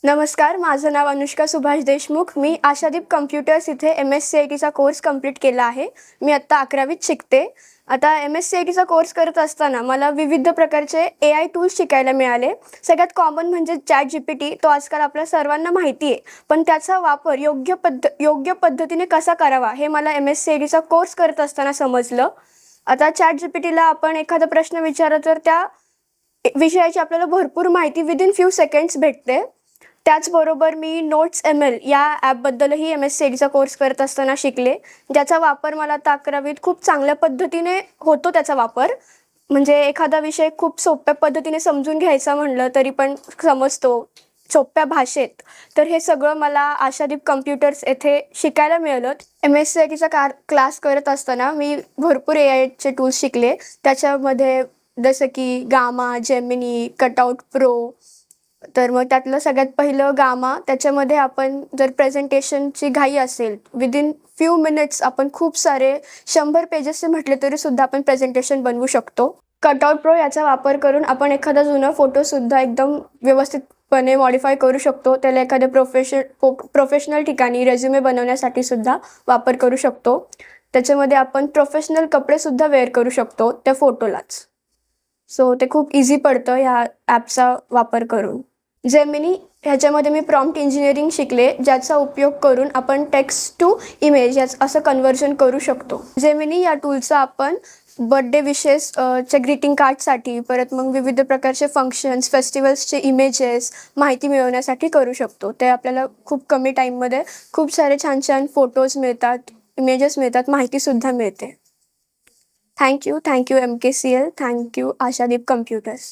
नमस्कार, माझं नाव अनुष्का सुभाष देशमुख. मी आशादीप कम्प्युटर्स इथे MSCITचा कोर्स कंप्लीट केला आहे. मी आत्ता 11वीत शिकते. आता MSCITचा कोर्स करत असताना मला विविध प्रकारचे AI टूल्स शिकायला मिळाले. सगळ्यात कॉमन म्हणजे ChatGPT. तो आजकाल आपल्या सर्वांना माहिती आहे. पण त्याचा वापर योग्य पद्धतीने कसा करावा हे मला MSCITचा कोर्स करत असताना समजलं. आता ChatGPTला आपण एखादा प्रश्न विचारला तर त्या विषयाची आपल्याला भरपूर माहिती विदिन फ्यू सेकंड्स भेटते. त्याचबरोबर मी NotesML या ॲपबद्दलही MSCITचा कोर्स करत असताना शिकले, ज्याचा वापर मला आता 11वीत खूप चांगल्या पद्धतीने होतो त्याचा वापर. म्हणजे एखादा विषय खूप सोप्या पद्धतीने समजून घ्यायचा म्हणलं तरी पण समजतो, सोप्या भाषेत. तर हे सगळं मला आशादीप कम्प्युटर्स येथे शिकायला मिळालं. MSCITचा क्लास करत असताना मी भरपूर AIचे टूल्स शिकले. त्याच्यामध्ये जसं की गामा, जेमिनी, कटआउट प्रो. तर मग त्यातलं सगळ्यात पहिलं गामा. त्याच्यामध्ये आपण जर प्रेझेंटेशनची घाई असेल, विदिन फ्यू मिनिट्स आपण खूप सारे 100 पेजेसचे म्हटले तरीसुद्धा आपण प्रेझेंटेशन बनवू शकतो. कटआउट प्रो याचा वापर करून आपण एखादा जुना फोटोसुद्धा एकदम व्यवस्थितपणे मॉडिफाय करू शकतो. त्याला एखाद्या प्रोफेशनल ठिकाणी रेझ्युमे बनवण्यासाठी सुद्धा वापर करू शकतो. त्याच्यामध्ये आपण प्रोफेशनल कपडेसुद्धा वेअर करू शकतो त्या फोटोलाच. सो ते खूप इझी पडतं ह्या ॲपचा वापर करून. जेमिनी ह्याच्यामध्ये मी प्रॉम्प्ट इंजिनिअरिंग शिकले, ज्याचा उपयोग करून आपण टेक्स्ट टू इमेज असं कन्व्हर्जन करू शकतो. जेमिनी या टूलचा आपण बर्थडे विशेस च्या ग्रीटिंग कार्डसाठी, परत मग विविध प्रकारचे फंक्शन्स, फेस्टिवल्सचे इमेजेस माहिती मिळवण्यासाठी करू शकतो. ते आपल्याला खूप कमी टाईममध्ये खूप सारे छान छान फोटोज मिळतात, इमेजेस मिळतात, माहितीसुद्धा मिळते. Thank you MKCL. Thank you Ashadeep computers.